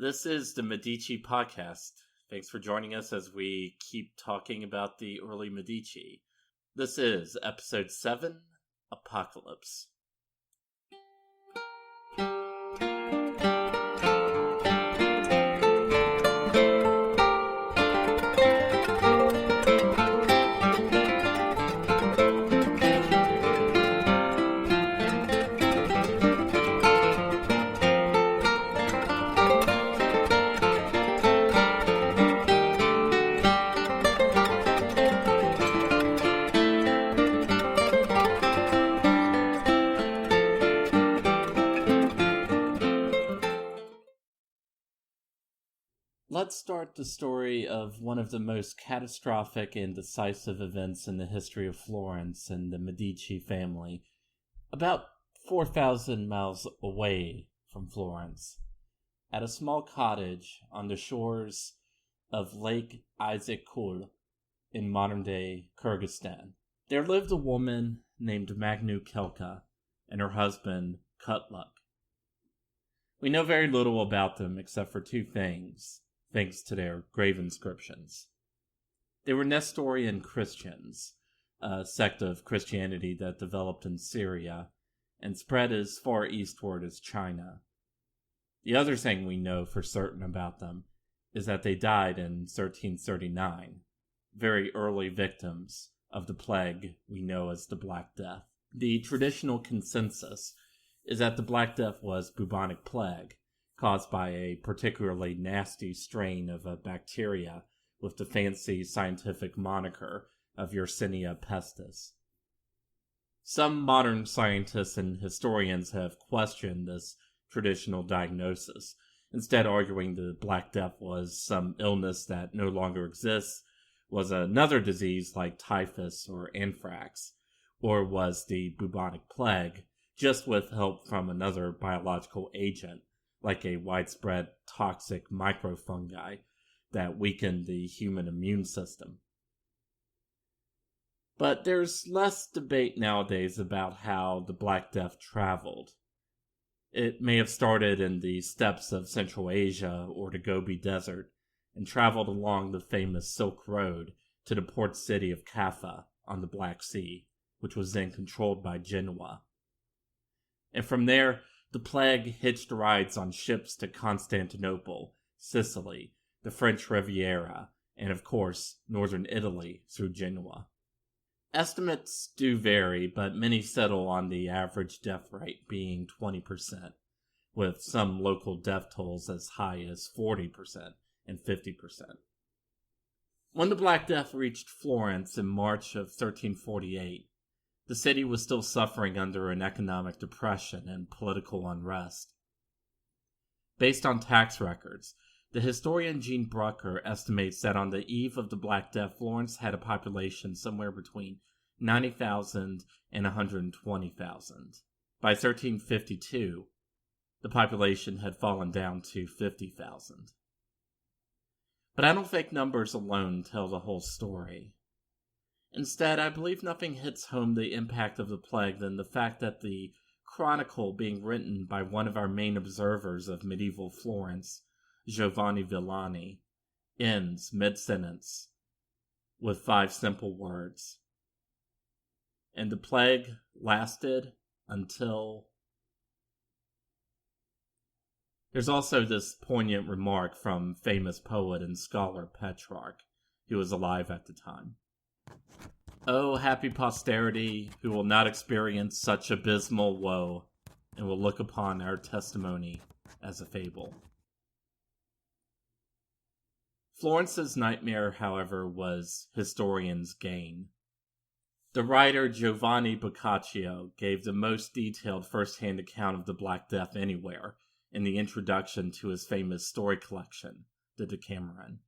This is the Medici podcast. Thanks for joining us as we keep talking about the early Medici. This is episode 7, Apocalypse. Let's start the story of one of the most catastrophic and decisive events in the history of Florence and the Medici family, about 4,000 miles away from Florence, at a small cottage on the shores of Lake Issyk-Kul in modern-day Kyrgyzstan. There lived a woman named Magnu Kelka and her husband, Kutluk. We know very little about them except for two things, thanks to their grave inscriptions. They were Nestorian Christians, a sect of Christianity that developed in Syria and spread as far eastward as China. The other thing we know for certain about them is that they died in 1339, very early victims of the plague we know as the Black Death. The traditional consensus is that the Black Death was bubonic plague, caused by a particularly nasty strain of a bacteria with the fancy scientific moniker of Yersinia pestis. Some modern scientists and historians have questioned this traditional diagnosis, instead arguing the Black Death was some illness that no longer exists, was another disease like typhus or anthrax, or was the bubonic plague, just with help from another biological agent, like a widespread toxic microfungi that weakened the human immune system. But there's less debate nowadays about how the Black Death traveled. It may have started in the steppes of Central Asia or the Gobi Desert and traveled along the famous Silk Road to the port city of Kaffa on the Black Sea, which was then controlled by Genoa. And from there, the plague hitched rides on ships to Constantinople, Sicily, the French Riviera, and of course, northern Italy through Genoa. Estimates do vary, but many settle on the average death rate being 20%, with some local death tolls as high as 40% and 50%. When the Black Death reached Florence in March of 1348, the city was still suffering under an economic depression and political unrest. Based on tax records, the historian Jean Brucker estimates that on the eve of the Black Death, Florence had a population somewhere between 90,000 and 120,000. By 1352, the population had fallen down to 50,000. But I don't think numbers alone tell the whole story. Instead, I believe nothing hits home the impact of the plague than the fact that the chronicle being written by one of our main observers of medieval Florence, Giovanni Villani, ends mid-sentence with 5 simple words. And the plague lasted until... There's also this poignant remark from famous poet and scholar Petrarch, who was alive at the time. Oh, happy posterity, who will not experience such abysmal woe, and will look upon our testimony as a fable. Florence's nightmare, however, was historians' gain. The writer Giovanni Boccaccio gave the most detailed first-hand account of the Black Death anywhere in the introduction to his famous story collection, the Decameron.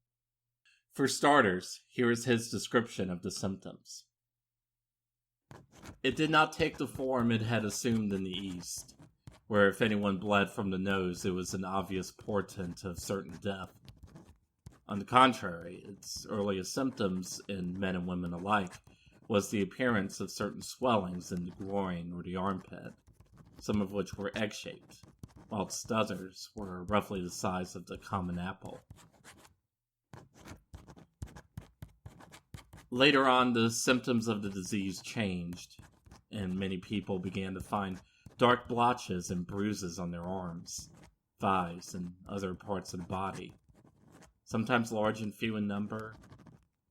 For starters, here is his description of the symptoms. It did not take the form it had assumed in the East, where if anyone bled from the nose, it was an obvious portent of certain death. On the contrary, its earliest symptoms in men and women alike was the appearance of certain swellings in the groin or the armpit, some of which were egg-shaped, whilst others were roughly the size of the common apple. Later on, the symptoms of the disease changed, and many people began to find dark blotches and bruises on their arms, thighs, and other parts of the body, sometimes large and few in number,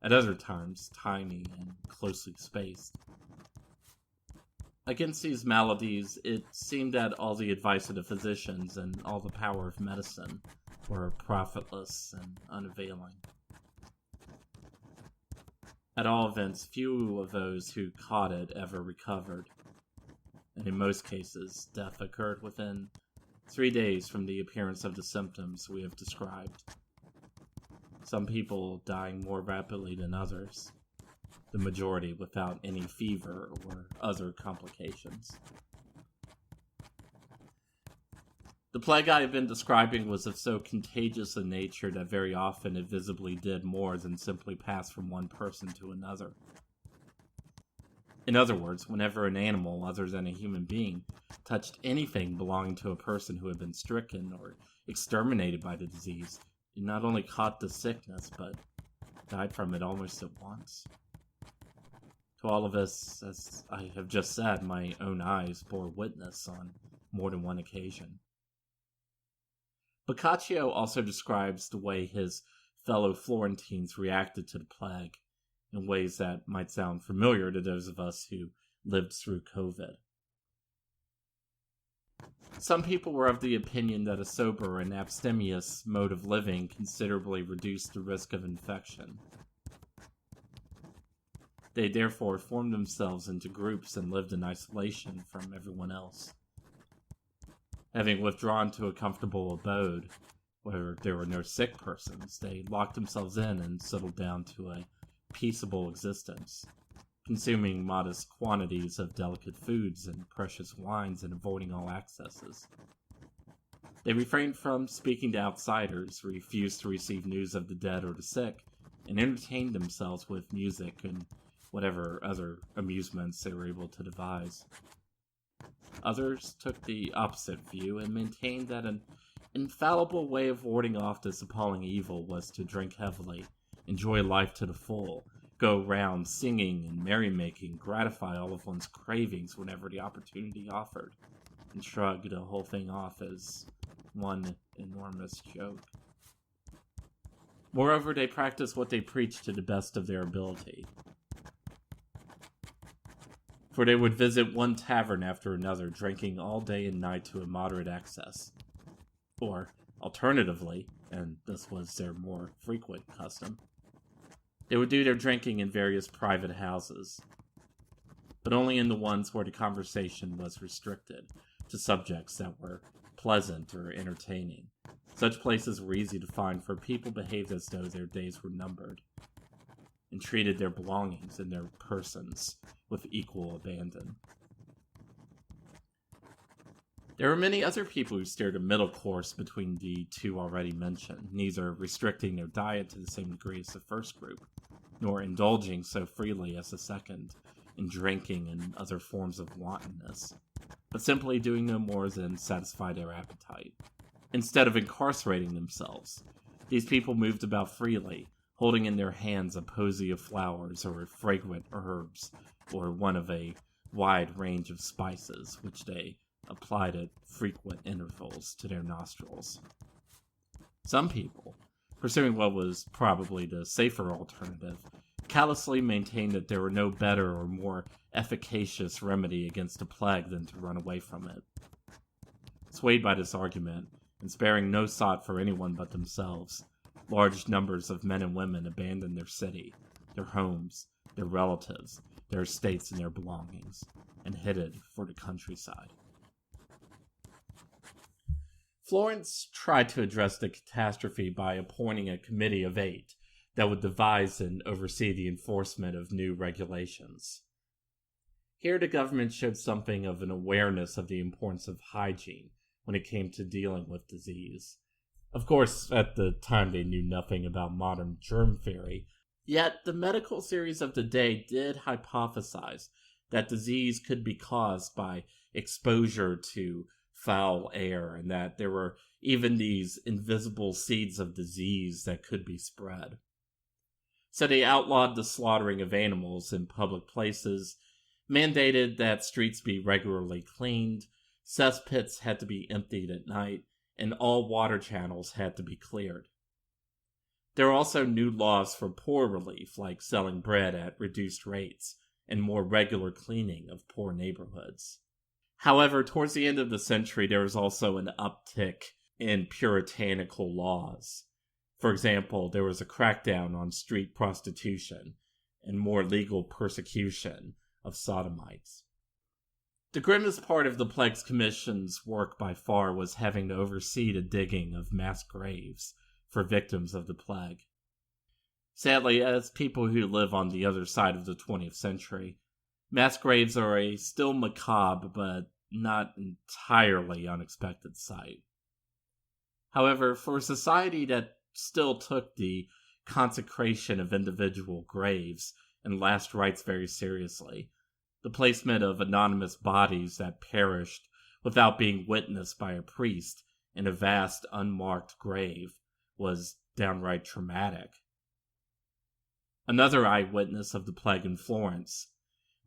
at other times tiny and closely spaced. Against these maladies, it seemed that all the advice of the physicians and all the power of medicine were profitless and unavailing. At all events, few of those who caught it ever recovered, and in most cases, death occurred within 3 days from the appearance of the symptoms we have described. Some people dying more rapidly than others, the majority without any fever or other complications. The plague I have been describing was of so contagious a nature that very often it visibly did more than simply pass from one person to another. In other words, whenever an animal other than a human being touched anything belonging to a person who had been stricken or exterminated by the disease, it not only caught the sickness, but died from it almost at once. To all of us, as I have just said, my own eyes bore witness on more than one occasion. Boccaccio also describes the way his fellow Florentines reacted to the plague in ways that might sound familiar to those of us who lived through COVID. Some people were of the opinion that a sober and abstemious mode of living considerably reduced the risk of infection. They therefore formed themselves into groups and lived in isolation from everyone else. Having withdrawn to a comfortable abode, where there were no sick persons, they locked themselves in and settled down to a peaceable existence, consuming modest quantities of delicate foods and precious wines and avoiding all excesses. They refrained from speaking to outsiders, refused to receive news of the dead or the sick, and entertained themselves with music and whatever other amusements they were able to devise. Others took the opposite view and maintained that an infallible way of warding off this appalling evil was to drink heavily, enjoy life to the full, go round singing and merrymaking, gratify all of one's cravings whenever the opportunity offered, and shrug the whole thing off as one enormous joke. Moreover, they practiced what they preached to the best of their ability. For they would visit one tavern after another, drinking all day and night to a moderate excess. Or, alternatively, and this was their more frequent custom, they would do their drinking in various private houses, but only in the ones where the conversation was restricted to subjects that were pleasant or entertaining. Such places were easy to find, for people behaved as though their days were numbered, and treated their belongings and their persons with equal abandon. There were many other people who steered a middle course between the two already mentioned, neither restricting their diet to the same degree as the first group, nor indulging so freely as the second in drinking and other forms of wantonness, but simply doing no more than satisfy their appetite. Instead of incarcerating themselves, these people moved about freely, holding in their hands a posy of flowers or fragrant herbs, or one of a wide range of spices, which they applied at frequent intervals to their nostrils. Some people, pursuing what was probably the safer alternative, callously maintained that there were no better or more efficacious remedy against a plague than to run away from it. Swayed by this argument, and sparing no thought for anyone but themselves, large numbers of men and women abandoned their city, their homes, their relatives, their estates, and their belongings, and headed for the countryside. Florence tried to address the catastrophe by appointing a committee of 8 that would devise and oversee the enforcement of new regulations. Here the government showed something of an awareness of the importance of hygiene when it came to dealing with disease. Of course, at the time they knew nothing about modern germ theory, yet the medical theories of the day did hypothesize that disease could be caused by exposure to foul air, and that there were even these invisible seeds of disease that could be spread. So they outlawed the slaughtering of animals in public places, mandated that streets be regularly cleaned, cesspits had to be emptied at night, and all water channels had to be cleared. There were also new laws for poor relief, like selling bread at reduced rates and more regular cleaning of poor neighborhoods. However, towards the end of the century, there was also an uptick in puritanical laws. For example, there was a crackdown on street prostitution and more legal persecution of sodomites. The grimmest part of the Plagues Commission's work by far was having to oversee the digging of mass graves for victims of the plague. Sadly, as people who live on the other side of the 20th century, mass graves are a still macabre but not entirely unexpected sight. However, for a society that still took the consecration of individual graves and last rites very seriously, the placement of anonymous bodies that perished without being witnessed by a priest in a vast unmarked grave was downright traumatic. Another eyewitness of the plague in Florence,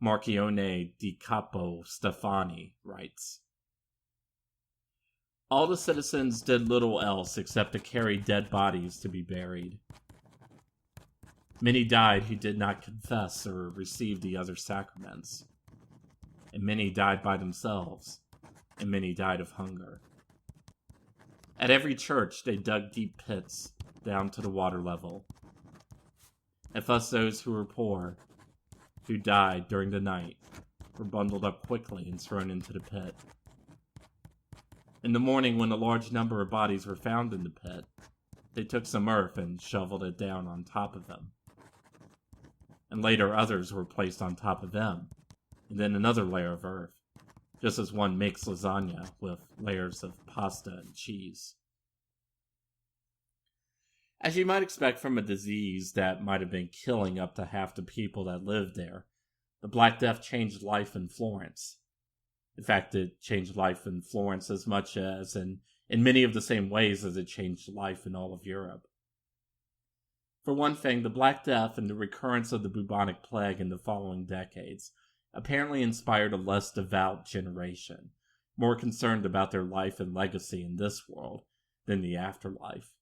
Marchione di Capo Stefani, writes, "All the citizens did little else except to carry dead bodies to be buried. Many died who did not confess or receive the other sacraments, and many died by themselves, and many died of hunger. At every church they dug deep pits down to the water level. And thus those who were poor, who died during the night, were bundled up quickly and thrown into the pit. In the morning, when a large number of bodies were found in the pit, they took some earth and shoveled it down on top of them. And later others were placed on top of them, and then another layer of earth, just as one makes lasagna with layers of pasta and cheese." As you might expect from a disease that might have been killing up to half the people that lived there, the Black Death changed life in Florence. In fact, it changed life in Florence as much as, in many of the same ways as it changed life in all of Europe. For one thing, the Black Death and the recurrence of the bubonic plague in the following decades apparently inspired a less devout generation, more concerned about their life and legacy in this world than the afterlife.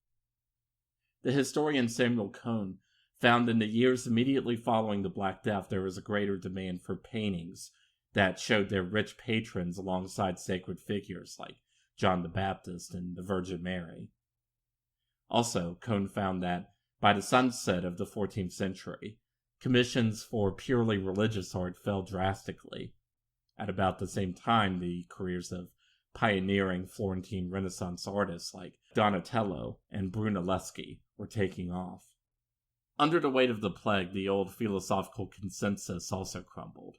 The historian Samuel Cohn found in the years immediately following the Black Death there was a greater demand for paintings that showed their rich patrons alongside sacred figures like John the Baptist and the Virgin Mary. Also, Cohn found that by the sunset of the 14th century, commissions for purely religious art fell drastically. At about the same time, the careers of pioneering Florentine Renaissance artists like Donatello and Brunelleschi were taking off. Under the weight of the plague, the old philosophical consensus also crumbled.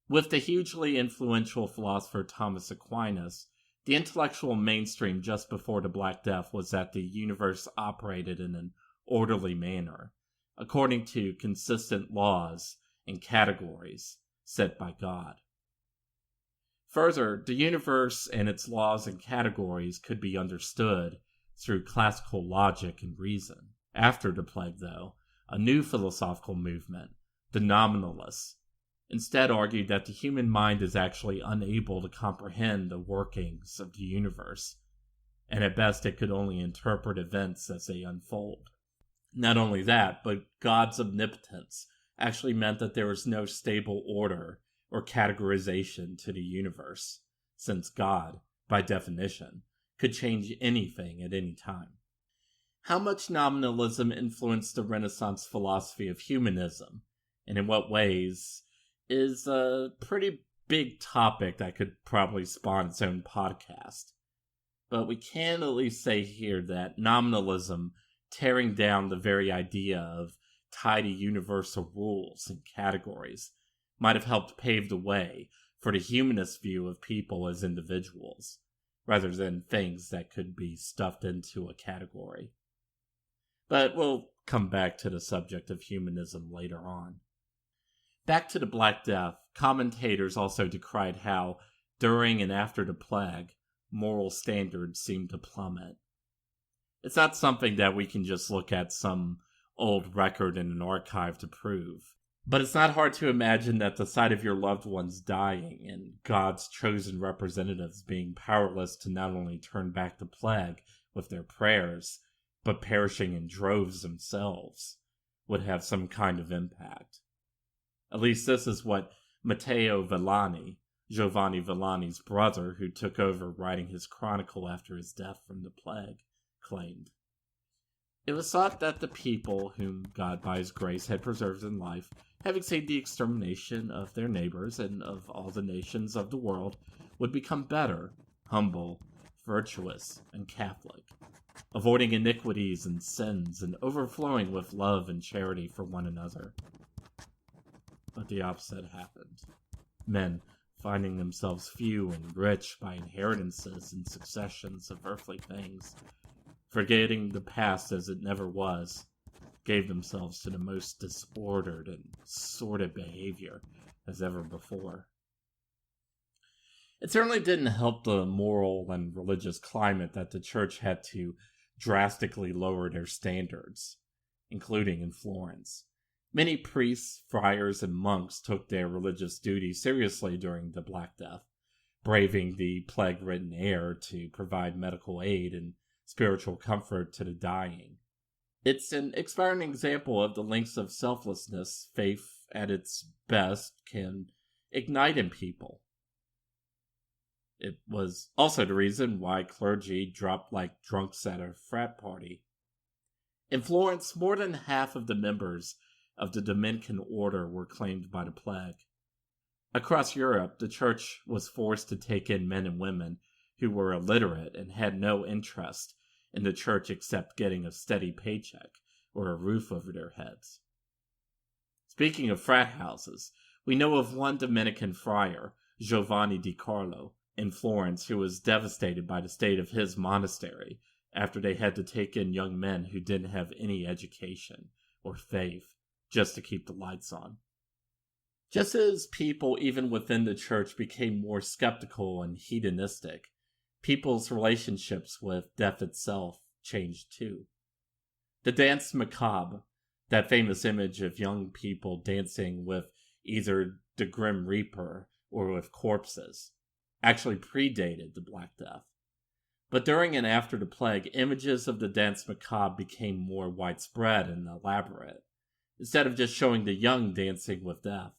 With the hugely influential philosopher Thomas Aquinas, the intellectual mainstream just before the Black Death was that the universe operated in an orderly manner, according to consistent laws and categories set by God. Further, the universe and its laws and categories could be understood through classical logic and reason. After the plague, though, a new philosophical movement, the nominalists, instead argued that the human mind is actually unable to comprehend the workings of the universe, and at best it could only interpret events as they unfold. Not only that, but God's omnipotence actually meant that there was no stable order or categorization to the universe, since God, by definition, could change anything at any time. How much nominalism influenced the Renaissance philosophy of humanism, and in what ways, is a pretty big topic that could probably spawn its own podcast. But we can at least say here that nominalism, tearing down the very idea of tidy universal rules and categories, might have helped pave the way for the humanist view of people as individuals, rather than things that could be stuffed into a category. But we'll come back to the subject of humanism later on. Back to the Black Death, commentators also decried how, during and after the plague, moral standards seemed to plummet. It's not something that we can just look at some old record in an archive to prove. But it's not hard to imagine that the sight of your loved ones dying and God's chosen representatives being powerless to not only turn back the plague with their prayers, but perishing in droves themselves, would have some kind of impact. At least this is what Matteo Villani, Giovanni Villani's brother who took over writing his chronicle after his death from the plague, claimed. It was thought that the people, whom God by his grace had preserved in life, having seen the extermination of their neighbors and of all the nations of the world, would become better, humble, virtuous, and Catholic, avoiding iniquities and sins, and overflowing with love and charity for one another. But the opposite happened. Men, finding themselves few and rich by inheritances and successions of earthly things, forgetting the past as it never was, gave themselves to the most disordered and sordid behavior as ever before. It certainly didn't help the moral and religious climate that the church had to drastically lower their standards, including in Florence. Many priests, friars, and monks took their religious duties seriously during the Black Death, braving the plague-ridden air to provide medical aid and spiritual comfort to the dying. It's an inspiring example of the lengths of selflessness faith at its best can ignite in people. It was also the reason why clergy dropped like drunks at a frat party. In Florence, more than half of the members of the Dominican order were claimed by the plague. Across Europe, the church was forced to take in men and women who were illiterate and had no interest in the church except getting a steady paycheck or a roof over their heads. Speaking of frat houses, we know of one Dominican friar, Giovanni di Carlo, in Florence, who was devastated by the state of his monastery after they had to take in young men who didn't have any education or faith just to keep the lights on. Just as people even within the church became more skeptical and hedonistic, people's relationships with death itself changed too. The dance macabre, that famous image of young people dancing with either the Grim Reaper or with corpses, actually predated the Black Death. But during and after the plague, images of the dance macabre became more widespread and elaborate. Instead of just showing the young dancing with death,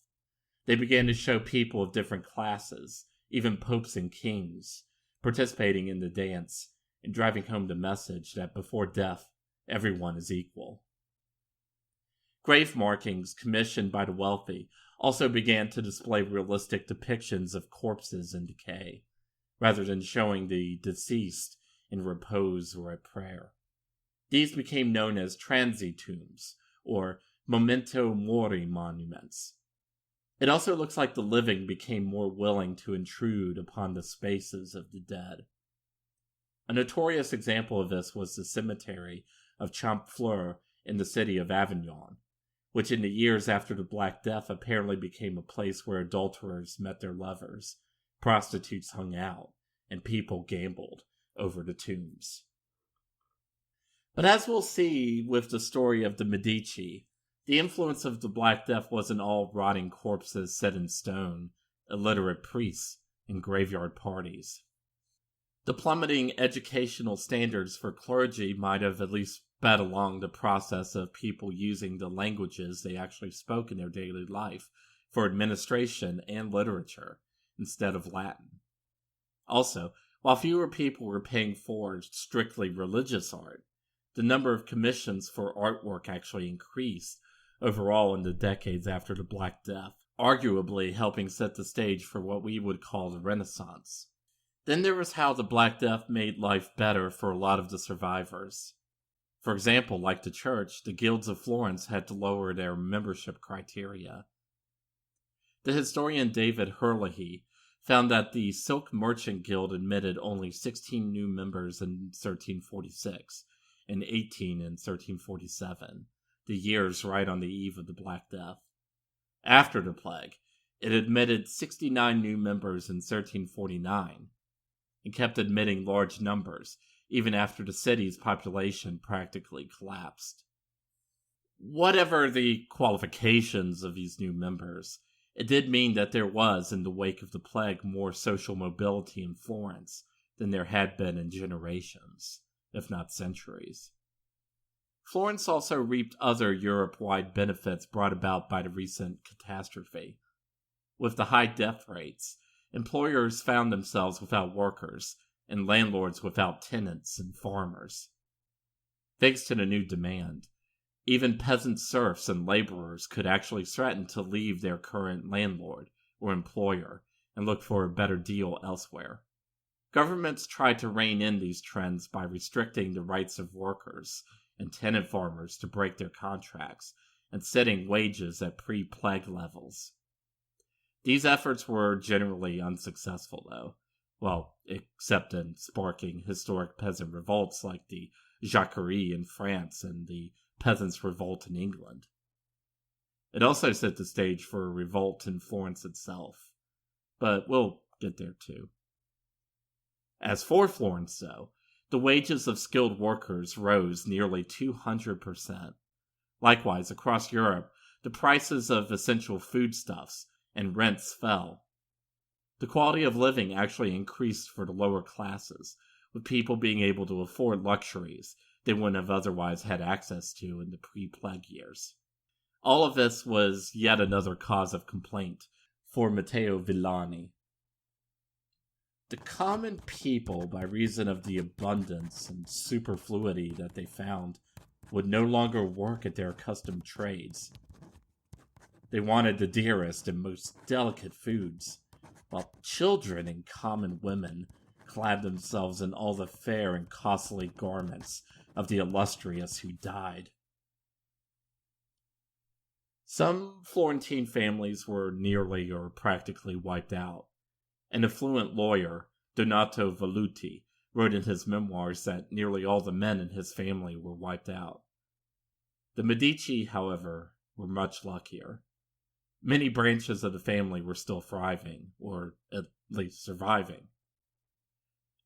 they began to show people of different classes, even popes and kings, participating in the dance and driving home the message that before death, everyone is equal. Grave markings commissioned by the wealthy also began to display realistic depictions of corpses in decay, rather than showing the deceased in repose or at prayer. These became known as transitombs, or memento mori monuments. It also looks like the living became more willing to intrude upon the spaces of the dead. A notorious example of this was the cemetery of Chomp Fleur in the city of Avignon, which in the years after the Black Death apparently became a place where adulterers met their lovers, prostitutes hung out, and people gambled over the tombs. But as we'll see with the story of the Medici, the influence of the Black Death wasn't all rotting corpses set in stone, illiterate priests, and graveyard parties. The plummeting educational standards for clergy might have at least sped along the process of people using the languages they actually spoke in their daily life for administration and literature instead of Latin. Also, while fewer people were paying for strictly religious art, the number of commissions for artwork actually increased overall in the decades after the Black Death, arguably helping set the stage for what we would call the Renaissance. Then there was how the Black Death made life better for a lot of the survivors. For example, like the church, the guilds of Florence had to lower their membership criteria. The historian David Herlihy found that the Silk Merchant Guild admitted only 16 new members in 1346 and 18 in 1347, the years right on the eve of the Black Death. After the plague, it admitted 69 new members in 1349. and kept admitting large numbers, even after the city's population practically collapsed. Whatever the qualifications of these new members, it did mean that there was, in the wake of the plague, more social mobility in Florence than there had been in generations, if not centuries. Florence also reaped other Europe-wide benefits brought about by the recent catastrophe. With the high death rates, employers found themselves without workers, and landlords without tenants and farmers. Thanks to the new demand, even peasant serfs and laborers could actually threaten to leave their current landlord or employer and look for a better deal elsewhere. Governments tried to rein in these trends by restricting the rights of workers and tenant farmers to break their contracts and setting wages at pre-plague levels. These efforts were generally unsuccessful, though. Well, except in sparking historic peasant revolts like the Jacquerie in France and the Peasants' Revolt in England. It also set the stage for a revolt in Florence itself, but we'll get there too. As for Florence, though, the wages of skilled workers rose nearly 200%. Likewise, across Europe, the prices of essential foodstuffs and rents fell. The quality of living actually increased for the lower classes, with people being able to afford luxuries they wouldn't have otherwise had access to in the pre-plague years. All of this was yet another cause of complaint for Matteo Villani. The common people, by reason of the abundance and superfluity that they found, would no longer work at their accustomed trades. They wanted the dearest and most delicate foods, while children and common women clad themselves in all the fair and costly garments of the illustrious who died. Some Florentine families were nearly or practically wiped out. An affluent lawyer, Donato Velluti, wrote in his memoirs that nearly all the men in his family were wiped out. The Medici, however, were much luckier. Many branches of the family were still thriving, or at least surviving.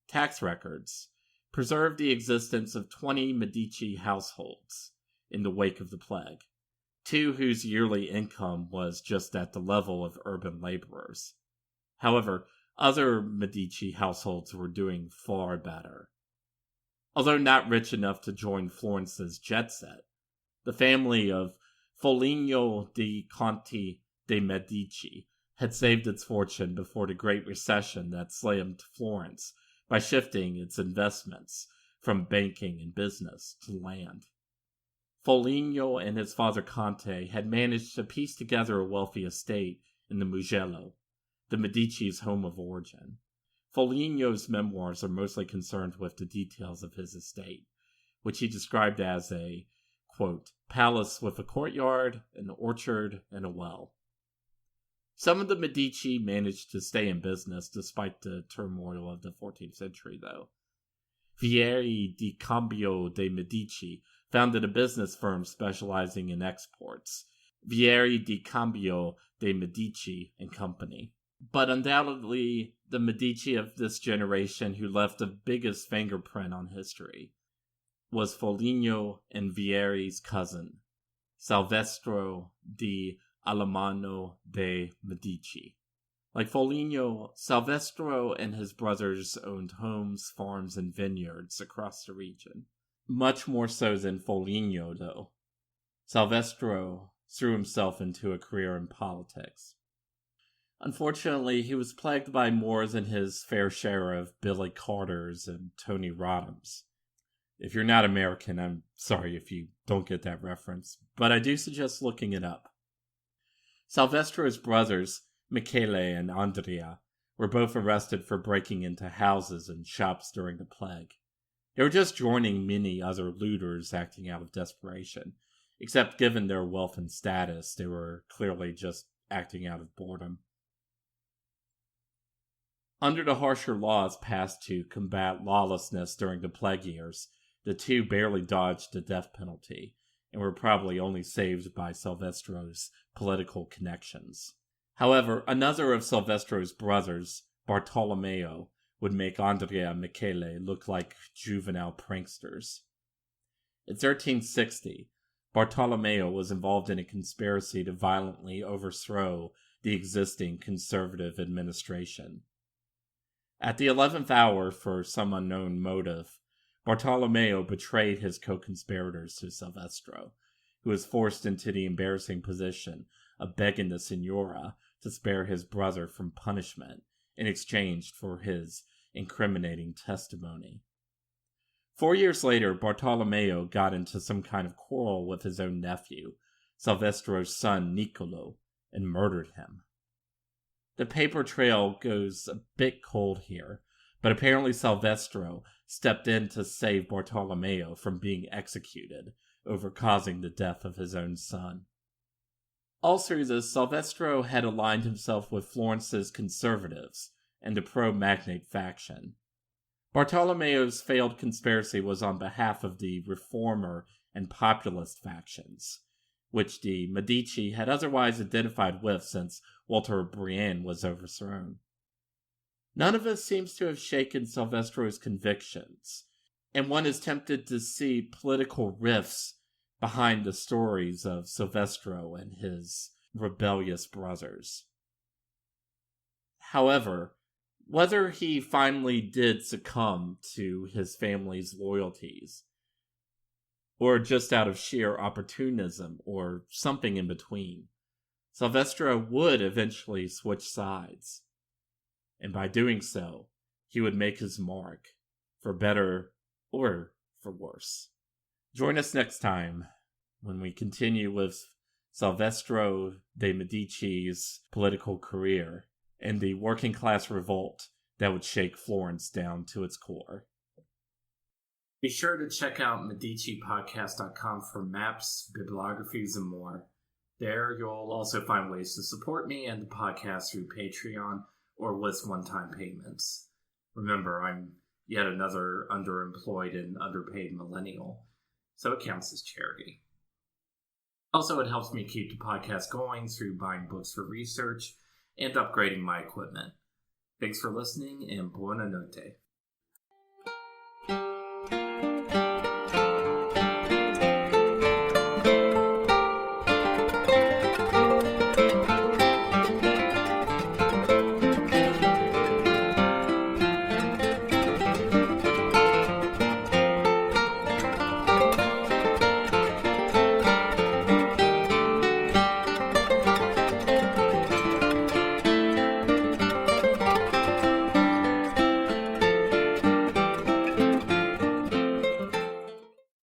Tax records preserved the existence of 20 Medici households in the wake of the plague, 2 whose yearly income was just at the level of urban laborers. However, other Medici households were doing far better. Although not rich enough to join Florence's jet set, the family of Foligno di Conti de' Medici had saved its fortune before the Great Recession that slammed Florence by shifting its investments from banking and business to land. Foligno and his father Conte had managed to piece together a wealthy estate in the Mugello, the Medici's home of origin. Foligno's memoirs are mostly concerned with the details of his estate, which he described as a, quote, palace with a courtyard, an orchard, and a well. Some of the Medici managed to stay in business despite the turmoil of the 14th century, though. Vieri di Cambio de' Medici founded a business firm specializing in exports, Vieri di Cambio de' Medici and Company. But undoubtedly, the Medici of this generation who left the biggest fingerprint on history was Foligno and Vieri's cousin, Salvestro di Alemanno de' Medici. Like Foligno, Salvestro and his brothers owned homes, farms, and vineyards across the region. Much more so than Foligno, though. Salvestro threw himself into a career in politics. Unfortunately, he was plagued by more than his fair share of Billy Carters and Tony Rodhams. If you're not American, I'm sorry if you don't get that reference, but I do suggest looking it up. Salvestro's brothers, Michele and Andrea, were both arrested for breaking into houses and shops during the plague. They were just joining many other looters acting out of desperation, except given their wealth and status, they were clearly just acting out of boredom. Under the harsher laws passed to combat lawlessness during the plague years, the two barely dodged the death penalty, and were probably only saved by Salvestro's political connections. However, another of Salvestro's brothers, Bartolomeo, would make Andrea and Michele look like juvenile pranksters. In 1360, Bartolomeo was involved in a conspiracy to violently overthrow the existing conservative administration. At the 11th hour, for some unknown motive, Bartolomeo betrayed his co-conspirators to Salvestro, who was forced into the embarrassing position of begging the Signora to spare his brother from punishment in exchange for his incriminating testimony. 4 years later, Bartolomeo got into some kind of quarrel with his own nephew, Salvestro's son Niccolo, and murdered him. The paper trail goes a bit cold here, but apparently Salvestro stepped in to save Bartolomeo from being executed over causing the death of his own son. All through this, Salvestro had aligned himself with Florence's conservatives and the pro-magnate faction. Bartolomeo's failed conspiracy was on behalf of the reformer and populist factions, which the Medici had otherwise identified with since Walter Brienne was overthrown. None of this seems to have shaken Salvestro's convictions, and one is tempted to see political rifts behind the stories of Salvestro and his rebellious brothers. However, whether he finally did succumb to his family's loyalties, or just out of sheer opportunism, or something in between, Salvestro would eventually switch sides. And by doing so, he would make his mark, for better or for worse. Join us next time when we continue with Salvestro de Medici's political career and the working class revolt that would shake Florence down to its core. Be sure to check out MediciPodcast.com for maps, bibliographies, and more. There, you'll also find ways to support me and the podcast through Patreon or with one-time payments. Remember, I'm yet another underemployed and underpaid millennial, so it counts as charity. Also, it helps me keep the podcast going through buying books for research and upgrading my equipment. Thanks for listening, and buona notte.